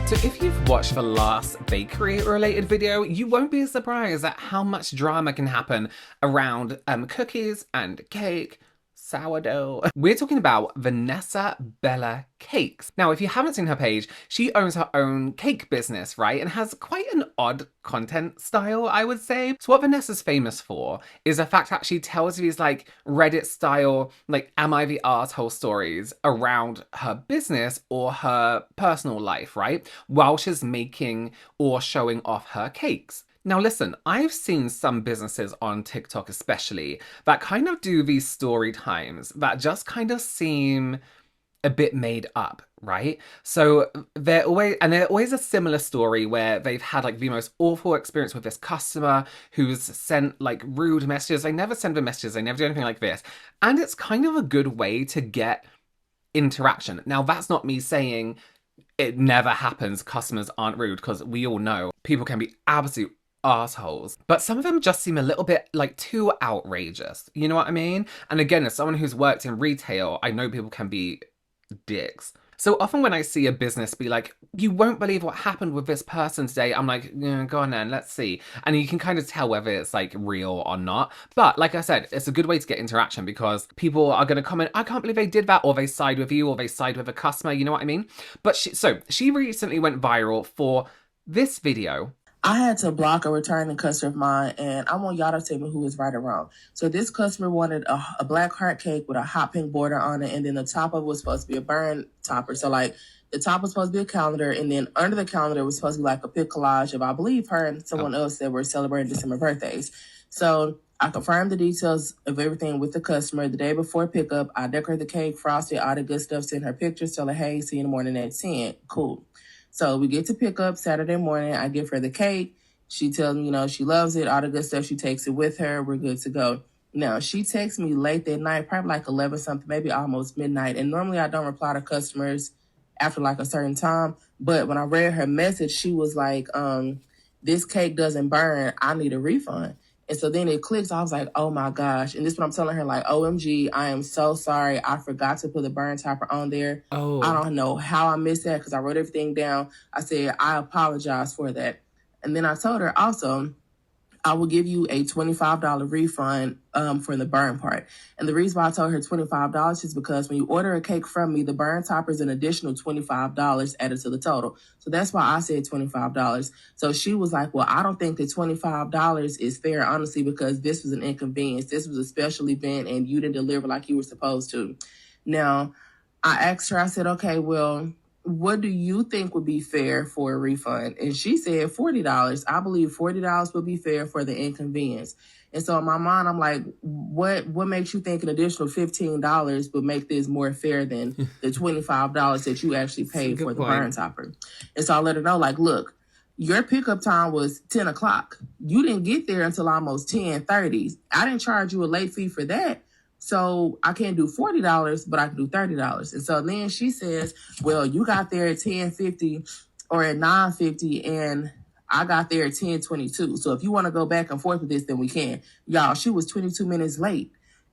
So if you've watched the last bakery related video, you won't be surprised at how much drama can happen around cookies and cake, sourdough. We're talking about Vanessa Bella Cakes. Now, if you haven't seen her page, she owns her own cake business, right? And has quite an odd content style, I would say. So what Vanessa's famous for is the fact that she tells these like Reddit style, like am I the arsehole stories around her business or her personal life, right? While she's making or showing off her cakes. Now listen, I've seen some businesses on TikTok especially that kind of do these story times that just kind of seem a bit made up, right? So they're always a similar story where they've had like the most awful experience with this customer who's sent like rude messages. They never send the messages, they never do anything like this. And it's kind of a good way to get interaction. Now that's not me saying it never happens, customers aren't rude, because we all know people can be absolute assholes, but some of them just seem a little bit like too outrageous, you know what I mean? And again, as someone who's worked in retail, I know people can be dicks. So often when I see a business be like, you won't believe what happened with this person today, I'm like, yeah, go on then, let's see. And you can kind of tell whether it's like real or not. But like I said, it's a good way to get interaction because people are going to comment, I can't believe they did that, or they side with you, or they side with a customer, you know what I mean? But she recently went viral for this video. I had to block a returning customer of mine, and I want y'all to tell me who is right or wrong. So this customer wanted a black heart cake with a hot pink border on it, and then the top of it was supposed to be a burn topper. So like the top was supposed to be a calendar, and then under the calendar was supposed to be like a pic collage of, I believe, her and someone else that were celebrating December birthdays. So I confirmed the details of everything with the customer. The day before pickup, I decorated the cake, frosted, all the good stuff, sent her pictures, tell her, hey, see you in the morning at 10. Cool. So we get to pick up Saturday morning. I give her the cake. She tells me, she loves it, all the good stuff. She takes it with her. We're good to go. Now, she texts me late that night, probably like 11 something, maybe almost midnight. And normally I don't reply to customers after like a certain time. But when I read her message, she was like, this cake doesn't burn. I need a refund. And so then it clicks. I was like, oh my gosh. And this is what I'm telling her, like, OMG, I am so sorry. I forgot to put the burn topper on there. Oh. I don't know how I missed that because I wrote everything down. I said, I apologize for that. And then I told her also, I will give you a $25 refund for the burn part. And the reason why I told her $25 is because when you order a cake from me, the burn topper is an additional $25 added to the total. So that's why I said $25. So she was like, well, I don't think that $25 is fair, honestly, because this was an inconvenience. This was a special event and you didn't deliver like you were supposed to. Now, I asked her, I said, okay, well, what do you think would be fair for a refund? And she said $40. I believe $40 would be fair for the inconvenience. And so in my mind, I'm like, what makes you think an additional $15 would make this more fair than the $25 that you actually paid for the burn topper? And so I let her know, like, look, your pickup time was 10 o'clock. You didn't get there until almost 10:30. I didn't charge you a late fee for that. So I can't do $40, but I can do $30. And so then she says, well, you got there at 10:50 or at 9:50 and I got there at 10:22. So if you want to go back and forth with this, then we can. Y'all, she was 22 minutes late.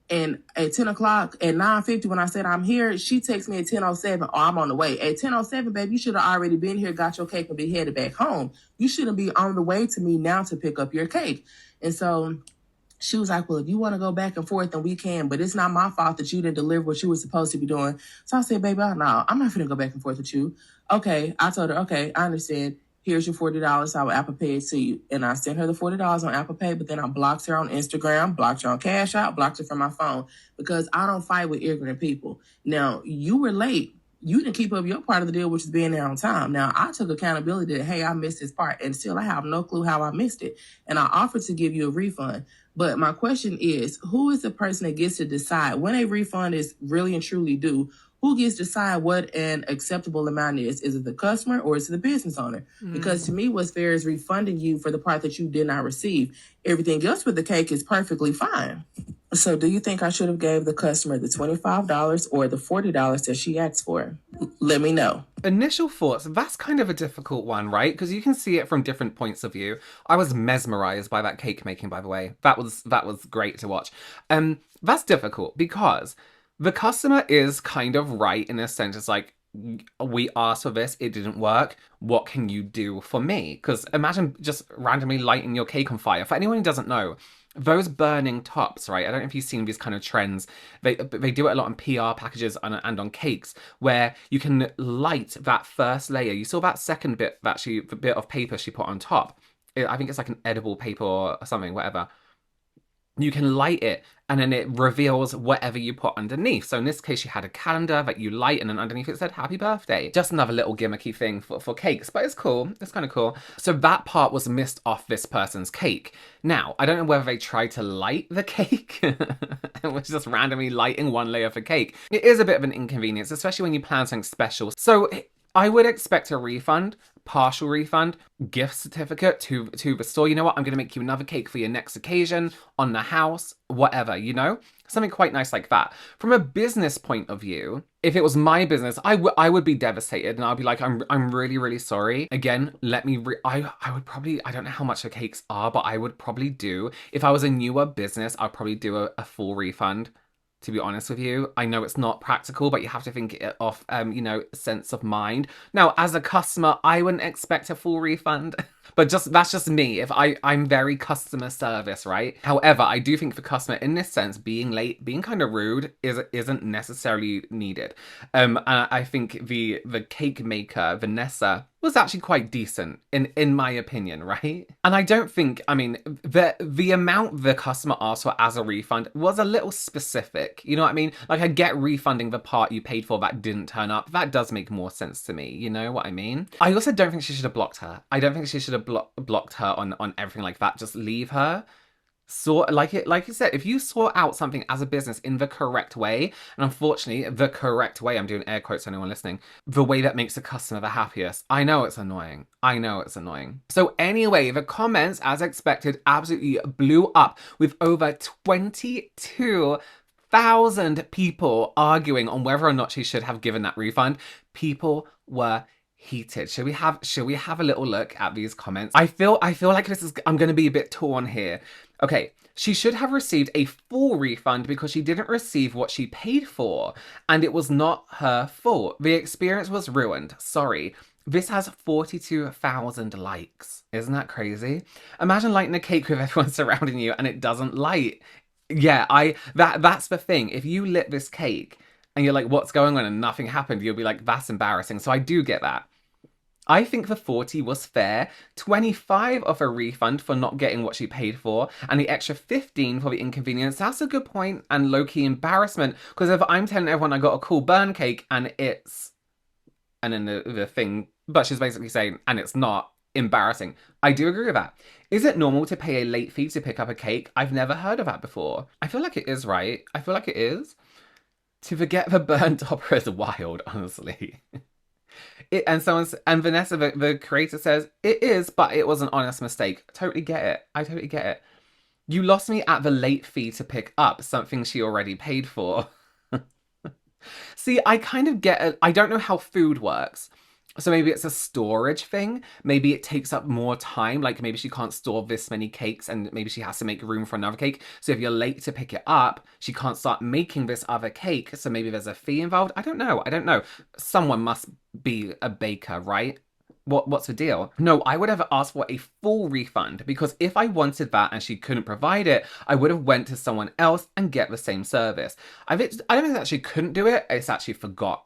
And at 10 o'clock, at 9:50, when I said I'm here, she texts me at 10:07, oh, I'm on the way. At 10:07, babe, you should have already been here, got your cake, and be headed back home. You shouldn't be on the way to me now to pick up your cake. And so she was like, well, if you want to go back and forth, then we can, but it's not my fault that you didn't deliver what you were supposed to be doing. So I said, baby, no, I'm not going to go back and forth with you. Okay. I told her, okay, I understand. Here's your $40. I will Apple Pay it to you. And I sent her the $40 on Apple Pay, but then I blocked her on Instagram, blocked her on Cash App, blocked her from my phone because I don't fight with ignorant people. Now, you were late. You didn't keep up your part of the deal, which is being there on time. Now, I took accountability that, hey, I missed this part, and still I have no clue how I missed it. And I offered to give you a refund. But my question is, who is the person that gets to decide when a refund is really and truly due? Who gets to decide what an acceptable amount is? Is it the customer or is it the business owner? Because to me, what's fair is refunding you for the part that you did not receive. Everything else with the cake is perfectly fine. So do you think I should have gave the customer the $25 or the $40 that she asked for? Let me know. Initial thoughts, that's kind of a difficult one, right? Because you can see it from different points of view. I was mesmerized by that cake making, by the way. That was great to watch. That's difficult because the customer is kind of right in a sense. It's like, we asked for this, it didn't work. What can you do for me? Because imagine just randomly lighting your cake on fire. For anyone who doesn't know, those burning tops, right? I don't know if you've seen these kind of trends. They do it a lot on PR packages and on cakes, where you can light that first layer. You saw that second bit, the bit of paper she put on top. I think it's like an edible paper or something, whatever. You can light it and then it reveals whatever you put underneath. So in this case, you had a calendar that you light and then underneath it said happy birthday. Just another little gimmicky thing for cakes, but it's cool. It's kind of cool. So that part was missed off this person's cake. Now, I don't know whether they tried to light the cake and was just randomly lighting one layer of the cake. It is a bit of an inconvenience, especially when you plan something special. So I would expect a refund, partial refund, gift certificate to the store. You know what? I'm going to make you another cake for your next occasion, on the house, whatever, you know? Something quite nice like that. From a business point of view, if it was my business, I would be devastated and I'll be like, I'm really, really sorry. Again, I would probably, I don't know how much the cakes are, but I would probably do, if I was a newer business, I'd probably do a full refund. To be honest with you, I know it's not practical, but you have to think it off, sense of mind. Now, as a customer, I wouldn't expect a full refund, but that's just me. If I'm very customer service, right? However, I do think for customer in this sense, being late, being kind of rude isn't necessarily needed. And I think the cake maker, Vanessa, was actually quite decent in my opinion, right? And I don't think, I mean, the amount the customer asked for as a refund was a little specific. You know what I mean? Like, I get refunding the part you paid for that didn't turn up. That does make more sense to me. You know what I mean? I also don't think she should have blocked her. I don't think she should have blocked her on everything like that. Just leave her. Like you said, if you sort out something as a business in the correct way, and unfortunately the correct way, I'm doing air quotes to anyone listening, the way that makes the customer the happiest. I know it's annoying. I know it's annoying. So anyway, the comments, as expected, absolutely blew up with over 22,000 people arguing on whether or not she should have given that refund. People were heated. Should we have a little look at these comments? I feel like I'm going to be a bit torn here. Okay, she should have received a full refund because she didn't receive what she paid for, and it was not her fault. The experience was ruined. Sorry. This has 42,000 likes. Isn't that crazy? Imagine lighting a cake with everyone surrounding you and it doesn't light. Yeah, that's the thing. If you lit this cake and you're like, what's going on, and nothing happened, you'll be like, that's embarrassing. So I do get that. I think the 40 was fair, 25 of a refund for not getting what she paid for, and the extra 15 for the inconvenience. That's a good point, and low-key embarrassment, because if I'm telling everyone I got a cool burn cake and it's... And then the thing, but she's basically saying, and it's not embarrassing. I do agree with that. Is it normal to pay a late fee to pick up a cake? I've never heard of that before. I feel like it is, right? I feel like it is. To forget the burnt topper is wild, honestly. And Vanessa, the creator, says, it is, but it was an honest mistake. Totally get it. I totally get it. You lost me at the late fee to pick up something she already paid for. See, I kind of get it. I don't know how food works. So maybe it's a storage thing. Maybe it takes up more time. Like maybe she can't store this many cakes and maybe she has to make room for another cake. So if you're late to pick it up, she can't start making this other cake. So maybe there's a fee involved. I don't know. Someone must be a baker, right? What's the deal? No, I would have asked for a full refund because if I wanted that and she couldn't provide it, I would have went to someone else and get the same service. I don't think that she couldn't do it. It's actually forgot.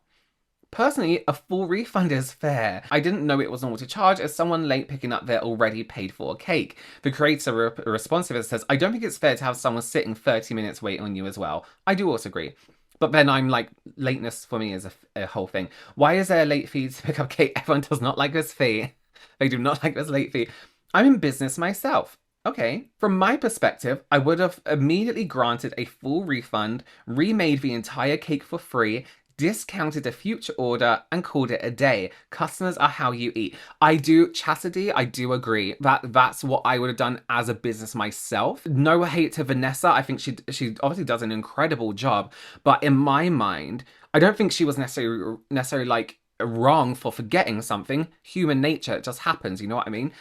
Personally, a full refund is fair. I didn't know it was normal to charge as someone late picking up their already paid for cake. The creator response to this says, I don't think it's fair to have someone sitting 30 minutes waiting on you as well. I do also agree. But then I'm like, lateness for me is a whole thing. Why is there a late fee to pick up cake? Everyone does not like this fee. They do not like this late fee. I'm in business myself. Okay. From my perspective, I would have immediately granted a full refund, remade the entire cake for free, discounted a future order and called it a day. Customers are how you eat. Chastity, I do agree that's what I would have done as a business myself. No hate to Vanessa. I think she obviously does an incredible job, but in my mind, I don't think she was necessarily like wrong for forgetting something. Human nature, it just happens, you know what I mean?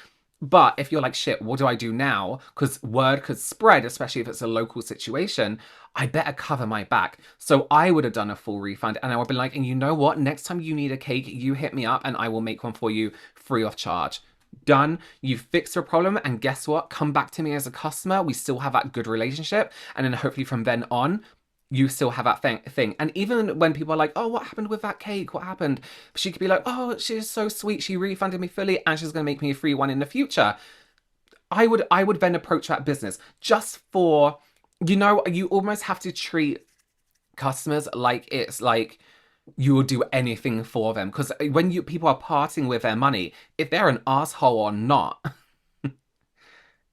But if you're like, shit, what do I do now? Because word could spread, especially if it's a local situation. I better cover my back. So I would have done a full refund and I would be like, and you know what? Next time you need a cake, you hit me up and I will make one for you free of charge. Done. You fixed your problem, and guess what? Come back to me as a customer. We still have that good relationship. And then hopefully from then on, you still have that thing. And even when people are like, oh, what happened with that cake? What happened? She could be like, oh, she's so sweet. She refunded me fully and she's going to make me a free one in the future. I would then approach that business just for, you almost have to treat customers like it's like you will do anything for them. Because when people are parting with their money, if they're an asshole or not,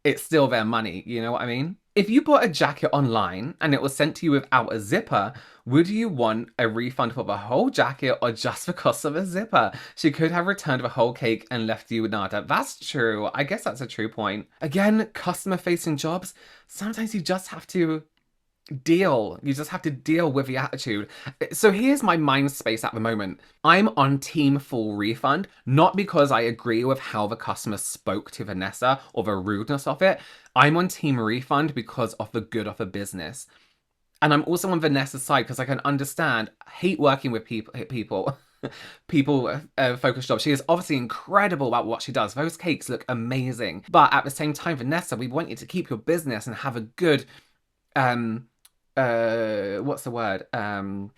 it's still their money. You know what I mean? If you bought a jacket online and it was sent to you without a zipper, would you want a refund for the whole jacket or just the cost of a zipper? She could have returned the whole cake and left you with nada. That's true. I guess that's a true point. Again, customer-facing jobs, sometimes you just have to deal. You just have to deal with the attitude. So here's my mind space at the moment. I'm on team full refund, not because I agree with how the customer spoke to Vanessa or the rudeness of it. I'm on team refund because of the good of the business. And I'm also on Vanessa's side because I can understand, hate working with people focused jobs. She is obviously incredible about what she does. Those cakes look amazing. But at the same time, Vanessa, we want you to keep your business and have a good what's the word?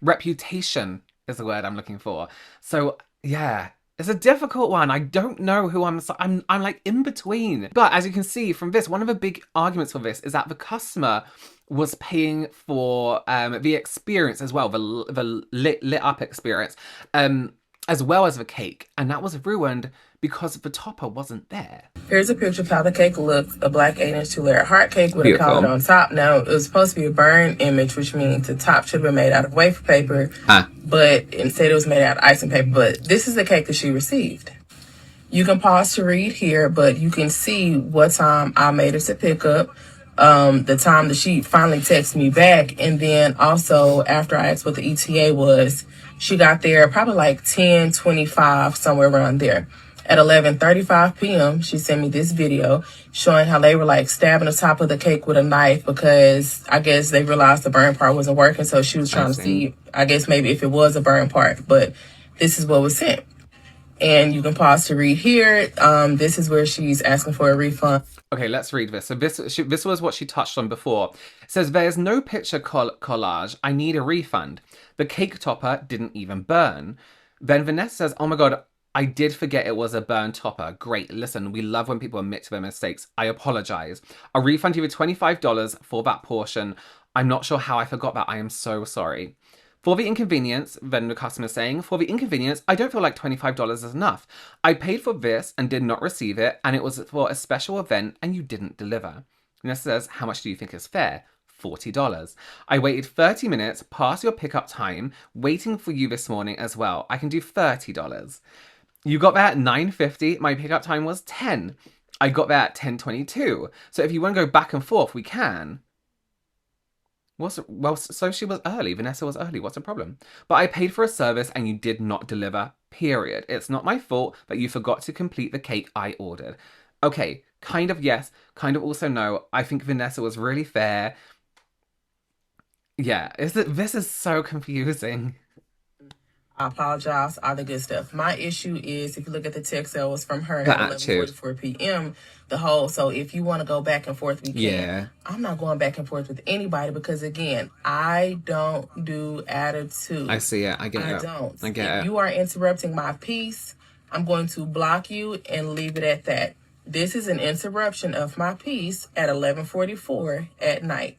Reputation is the word I'm looking for. So yeah, it's a difficult one. I don't know who I'm like in between. But as you can see from this, one of the big arguments for this is that the customer was paying for the experience as well, the lit up experience, as well as the cake, and that was ruined because the topper wasn't there. Here's a picture of how the cake looked. A black 8-inch 2-layer heart cake with a collar on top. Now, it was supposed to be a burn image, which means the top should have been made out of wafer paper, but instead it was made out of icing paper. But this is the cake that she received. You can pause to read here, but you can see what time I made her to pick up, the time that she finally texted me back, and then also after I asked what the ETA was, she got there probably like 10:25, somewhere around there. At 11:35 p.m., she sent me this video showing how they were like stabbing the top of the cake with a knife because I guess they realized the burn part wasn't working. So she was trying to see, I guess maybe if it was a burn part, but this is what was sent. And you can pause to read here. This is where she's asking for a refund. Okay, let's read this. So this was what she touched on before. It says, there's no picture collage. I need a refund. The cake topper didn't even burn. Then Vanessa says, oh my God, I did forget it was a burn topper. Great. Listen, we love when people admit to their mistakes. I apologize. I'll refund you with $25 for that portion. I'm not sure how I forgot that. I am so sorry. For the inconvenience, then the customer is saying, for the inconvenience, I don't feel like $25 is enough. I paid for this and did not receive it, and it was for a special event and you didn't deliver. Vanessa says, how much do you think is fair? $40. I waited 30 minutes past your pickup time, waiting for you this morning as well. I can do $30. You got there at 9:50. My pickup time was 10. I got there at 10:22. So if you want to go back and forth, we can. Well, so she was early. Vanessa was early. What's the problem? But I paid for a service and you did not deliver, period. It's not my fault that you forgot to complete the cake I ordered. Okay, kind of yes, kind of also no. I think Vanessa was really fair. Yeah, this is so confusing. I apologize, all the good stuff. My issue is, if you look at the text that was from her at 11:44 p.m., so if you want to go back and forth, we can. Yeah. I'm not going back and forth with anybody because, again, I don't do attitude. I see it. I get it. I don't. I get it. If you are interrupting my peace, I'm going to block you and leave it at that. This is an interruption of my peace at 11:44 at night.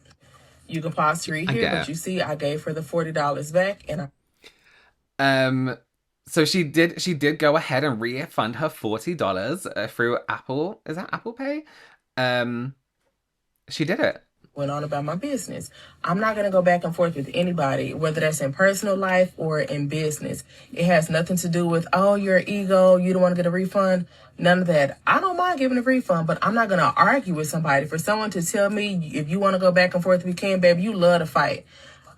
You can pause to read here, but you see I gave her the $40 back, and so she did go ahead and refund her $40 through Apple. Is that Apple Pay? She did it. Went on about my business. I'm not going to go back and forth with anybody, whether that's in personal life or in business. It has nothing to do with, oh, your ego, you don't want to get a refund. None of that. I don't mind giving a refund, but I'm not going to argue with somebody. For someone to tell me, if you want to go back and forth, we can, baby, you love to fight.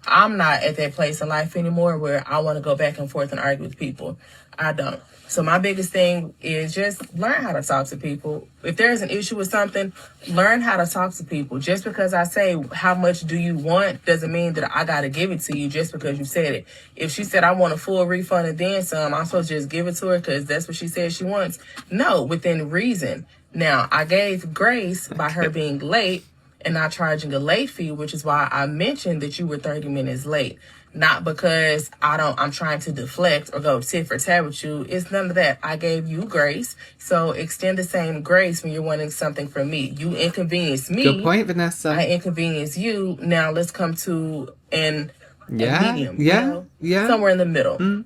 I'm not at that place in life anymore where I want to go back and forth and argue with people. I don't. So my biggest thing is just learn how to talk to people. If there's an issue with something, learn how to talk to people. Just because I say how much do you want doesn't mean that I gotta give it to you just because you said it. If she said I want a full refund and then some, I'm supposed to just give it to her because that's what she said she wants. No, within reason. Now I gave grace by her being late and not charging a late fee, which is why I mentioned that you were 30 minutes late. Not because I'm trying to deflect or go tit for tat with you. It's none of that. I gave you grace. So extend the same grace when you're wanting something from me. You inconvenience me. Good point, Vanessa. I inconvenience you. Now let's come to a medium. Yeah. Somewhere in the middle.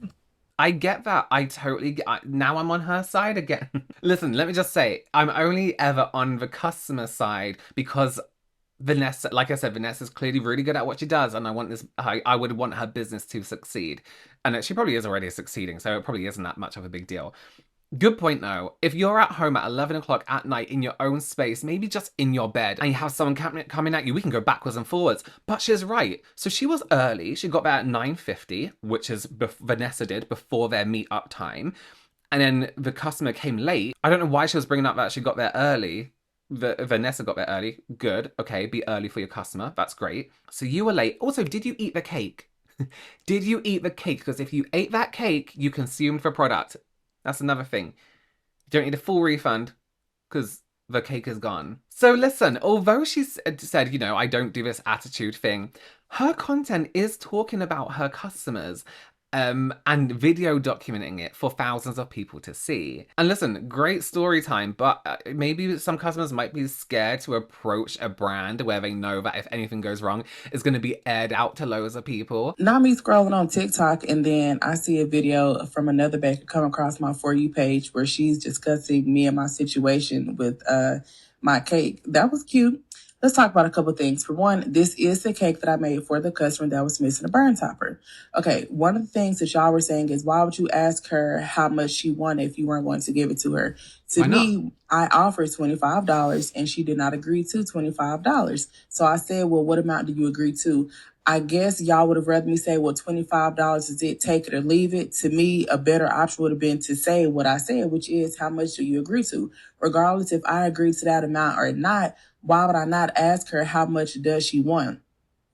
I get that. I totally get. Now I'm on her side again. Listen, let me just say, I'm only ever on the customer side because Vanessa, like I said, Vanessa's clearly really good at what she does, and I would want her business to succeed. And she probably is already succeeding, so it probably isn't that much of a big deal. Good point though. If you're at home at 11 o'clock at night in your own space, maybe just in your bed, and you have someone coming at you, we can go backwards and forwards. But she's right. So she was early. She got there at 9:50, which is Vanessa did before their meet-up time. And then the customer came late. I don't know why she was bringing up that she got there early. Vanessa got there early. Good. Okay, be early for your customer. That's great. So you were late. Also, did you eat the cake? Did you eat the cake? Because if you ate that cake, you consumed the product. That's another thing. You don't need a full refund because the cake is gone. So listen, although she said, I don't do this attitude thing, her content is talking about her customers. And video documenting it for thousands of people to see. And listen, great story time, but maybe some customers might be scared to approach a brand where they know that if anything goes wrong, it's going to be aired out to loads of people. Now me scrolling on TikTok and then I see a video from another baker come across my For You page where she's discussing me and my situation with my cake. That was cute. Let's talk about a couple things. For one, this is the cake that I made for the customer that was missing a burn topper. Okay, one of the things that y'all were saying is, why would you ask her how much she wanted if you weren't going to give it to her? To me, I offered $25 and she did not agree to $25. So I said, well, what amount do you agree to? I guess y'all would have rather me say, well, $25 is it, take it or leave it. To me, a better option would have been to say what I said, which is, how much do you agree to? Regardless if I agree to that amount or not, why would I not ask her how much does she want?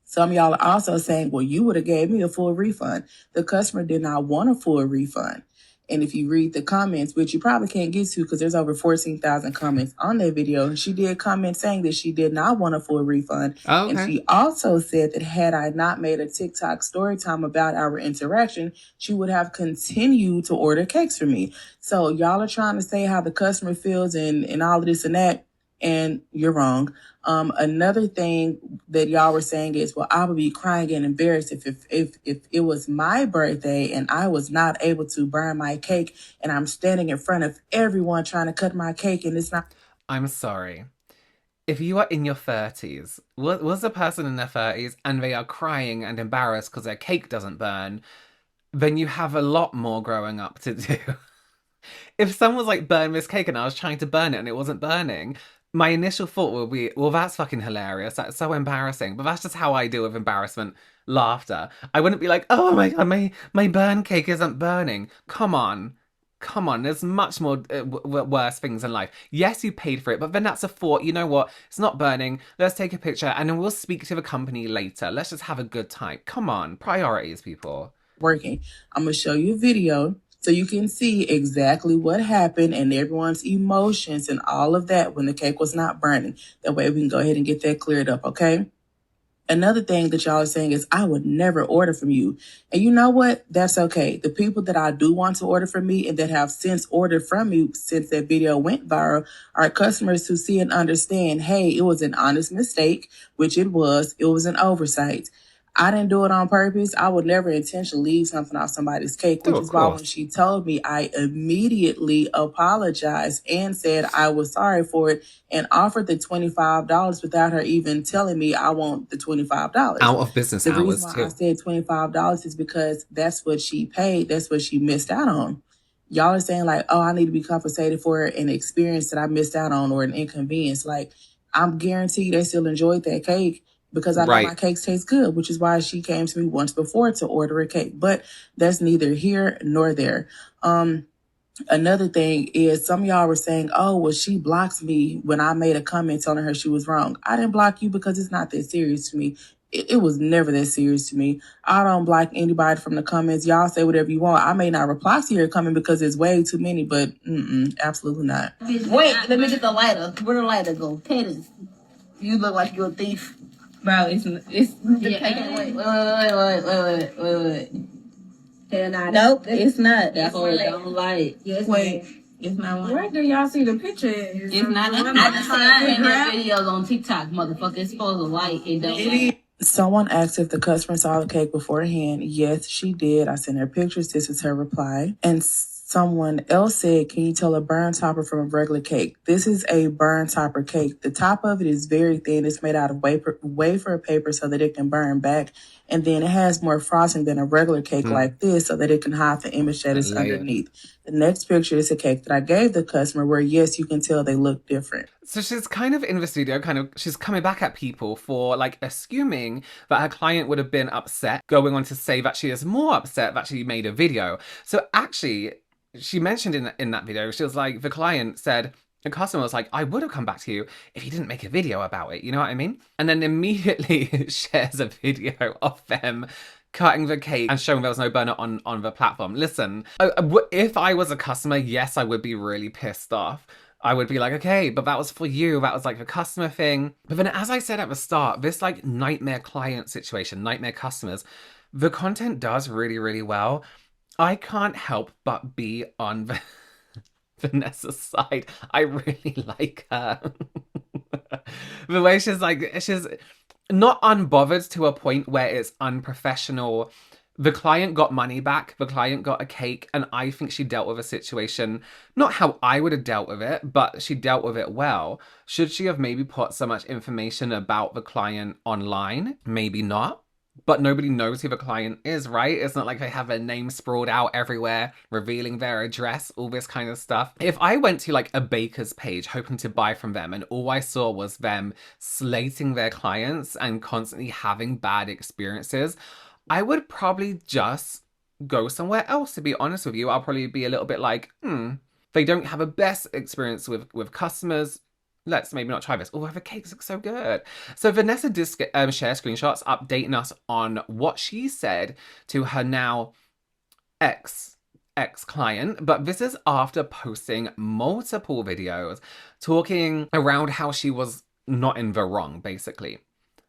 Some of y'all are also saying, well, you would have gave me a full refund. The customer did not want a full refund. And if you read the comments, which you probably can't get to because there's over 14,000 comments on that video, she did comment saying that she did not want a full refund. Oh, okay. And she also said that had I not made a TikTok story time about our interaction, she would have continued to order cakes for me. So y'all are trying to say how the customer feels and all of this and that, and you're wrong. Another thing that y'all were saying is, well, I would be crying and embarrassed if it was my birthday and I was not able to burn my cake and I'm standing in front of everyone trying to cut my cake and it's not. I'm sorry. If you are in your 30s, was a person in their 30s and they are crying and embarrassed because their cake doesn't burn, then you have a lot more growing up to do. If someone was like, burn this cake and I was trying to burn it and it wasn't burning, my initial thought would be, well, that's fucking hilarious. That's so embarrassing. But that's just how I deal with embarrassment, laughter. I wouldn't be like, oh my God, my burn cake isn't burning. Come on. Come on, there's much more worse things in life. Yes, you paid for it, but then that's a thought. You know what? It's not burning. Let's take a picture and then we'll speak to the company later. Let's just have a good time. Come on, priorities, people. Working. I'm going to show you a video so you can see exactly what happened and everyone's emotions and all of that when the cake was not burning. That way we can go ahead and get that cleared up, okay? Another thing that y'all are saying is, I would never order from you. And you know what? That's okay. The people that I do want to order from me and that have since ordered from you since that video went viral are customers who see and understand, hey, it was an honest mistake, which it was an oversight. I didn't do it on purpose. I would never intentionally leave something off somebody's cake, which is why when she told me, I immediately apologized and said I was sorry for it and offered the $25 without her even telling me I want the $25. Out of business hours, too. The reason why I said $25 is because that's what she paid. That's what she missed out on. Y'all are saying like, oh, I need to be compensated for an experience that I missed out on or an inconvenience. Like, I'm guaranteed they still enjoyed that cake. because I know my Right. cakes taste good, which is why she came to me once before to order a cake. But that's neither here nor there. Another thing is some of y'all were saying, oh, well, she blocks me when I made a comment telling her she was wrong. I didn't block you because it's not that serious to me. It was never that serious to me. I don't block anybody from the comments. Y'all say whatever you want. I may not reply to your comment because it's way too many, but absolutely not. Wait, let me get the lighter. Where the lighter go? Tennis. You look like you're a thief. Bro, it's yeah. Wait. Nope, it's not. That's what I don't like. Yes, wait. It's not one. Where do y'all see the picture? It's not. I just seen videos on TikTok, motherfucker. It's supposed to light. It don't. Someone asked if the customer saw the cake beforehand. Yes, she did. I sent her pictures. This is her reply. And someone else said, can you tell a burn topper from a regular cake? This is a burn topper cake. The top of it is very thin. It's made out of wafer paper so that it can burn back. And then it has more frosting than a regular cake like this so that it can hide the image that is underneath. The next picture is a cake that I gave the customer where, yes, you can tell they look different. So she's kind of in the studio, she's coming back at people for like assuming that her client would have been upset, going on to say that she is more upset that she made a video. So actually, she mentioned in that video, she was like, the client said, the customer was like, I would have come back to you if you didn't make a video about it. You know what I mean? And then immediately shares a video of them cutting the cake and showing there was no burner on the platform. Listen, if I was a customer, yes, I would be really pissed off. I would be like, okay, but that was for you. That was like a customer thing. But then as I said at the start, this like nightmare client situation, nightmare customers, the content does really, really well. I can't help but be on Vanessa's side. I really like her. The way she's not unbothered to a point where it's unprofessional. The client got money back, the client got a cake, and I think she dealt with a situation, not how I would have dealt with it, but she dealt with it well. Should she have maybe put so much information about the client online? Maybe not. But nobody knows who the client is, right? It's not like they have their name sprawled out everywhere, revealing their address, all this kind of stuff. If I went to like a baker's page hoping to buy from them and all I saw was them slating their clients and constantly having bad experiences, I would probably just go somewhere else, to be honest with you. I'll probably be a little bit like, they don't have a best experience with customers. Let's maybe not try this. Oh, the cakes look so good. So Vanessa did share screenshots updating us on what she said to her now ex-client, but this is after posting multiple videos talking around how she was not in the wrong, basically.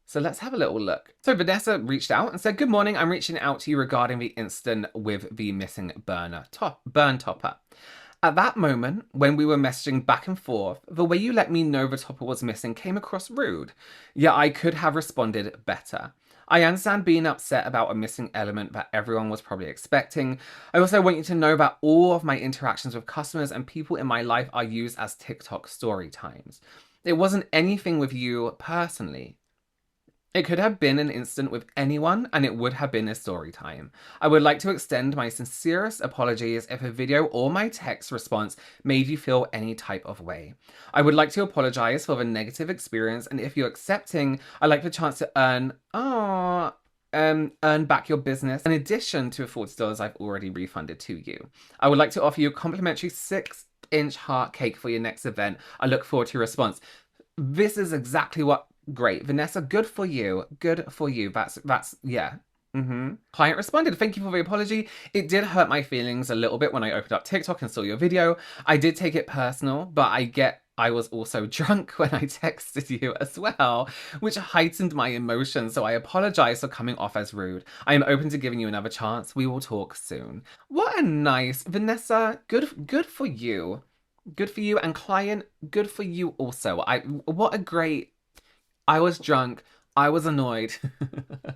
So let's have a little look. So Vanessa reached out and said, good morning, I'm reaching out to you regarding the incident with the missing burn topper. At that moment, when we were messaging back and forth, the way you let me know the topper was missing came across rude. Yeah, I could have responded better. I understand being upset about a missing element that everyone was probably expecting. I also want you to know that all of my interactions with customers and people in my life are used as TikTok story times. It wasn't anything with you personally. It could have been an incident with anyone, and it would have been a story time. I would like to extend my sincerest apologies if a video or my text response made you feel any type of way. I would like to apologize for the negative experience, and if you're accepting, I'd like the chance to earn back your business in addition to the $40 I've already refunded to you. I would like to offer you a complimentary 6-inch heart cake for your next event. I look forward to your response. This is exactly what. Great. Vanessa, good for you. Good for you. That's yeah. Client responded, thank you for the apology. It did hurt my feelings a little bit when I opened up TikTok and saw your video. I did take it personal, but I was also drunk when I texted you as well, which heightened my emotions, so I apologize for coming off as rude. I am open to giving you another chance. We will talk soon. What a nice, Vanessa, good for you. Good for you, and client, good for you also. What a great... I was drunk. I was annoyed.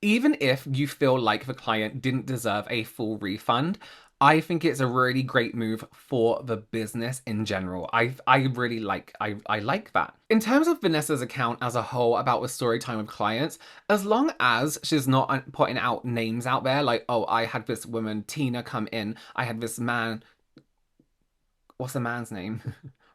Even if you feel like the client didn't deserve a full refund, I think it's a really great move for the business in general. I really like that. In terms of Vanessa's account as a whole about the story time with clients, as long as she's not putting out names out there like, oh, I had this woman, Tina, come in. I had this man. What's the man's name?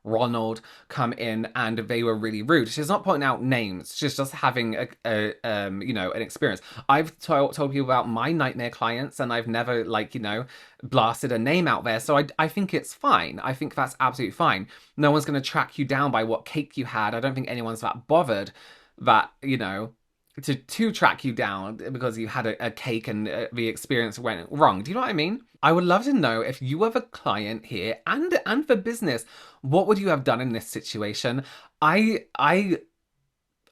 Ronald come in and they were really rude. She's not pointing out names. She's just having you know, an experience. I've told people about my nightmare clients and I've never, like, you know, blasted a name out there. So I think it's fine. I think that's absolutely fine. No one's going to track you down by what cake you had. I don't think anyone's that bothered that, you know, to track you down because you had a cake and the experience went wrong. Do you know what I mean? I would love to know, if you were the client here and for business, what would you have done in this situation? I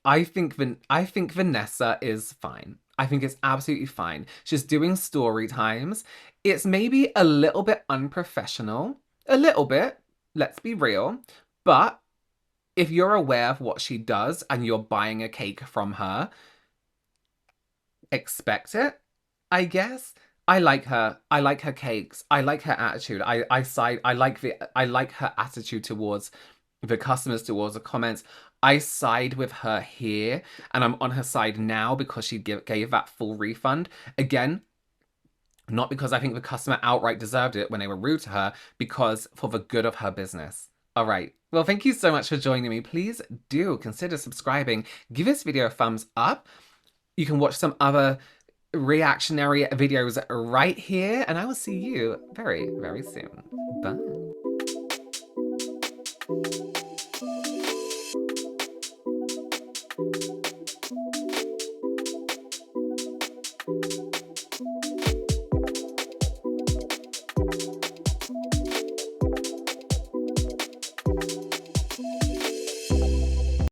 think Vanessa is fine. I think it's absolutely fine. She's doing story times. It's maybe a little bit unprofessional. A little bit, let's be real. But if you're aware of what she does and you're buying a cake from her, expect it, I guess. I like her. I like her cakes. I like her attitude. I like her attitude towards the customers, towards the comments. I side with her here, and I'm on her side now because she gave that full refund. Again, not because I think the customer outright deserved it when they were rude to her, because for the good of her business. All right. Well, thank you so much for joining me. Please do consider subscribing. Give this video a thumbs up. You can watch some other reactionary videos right here, and I will see you very, very soon. Bye.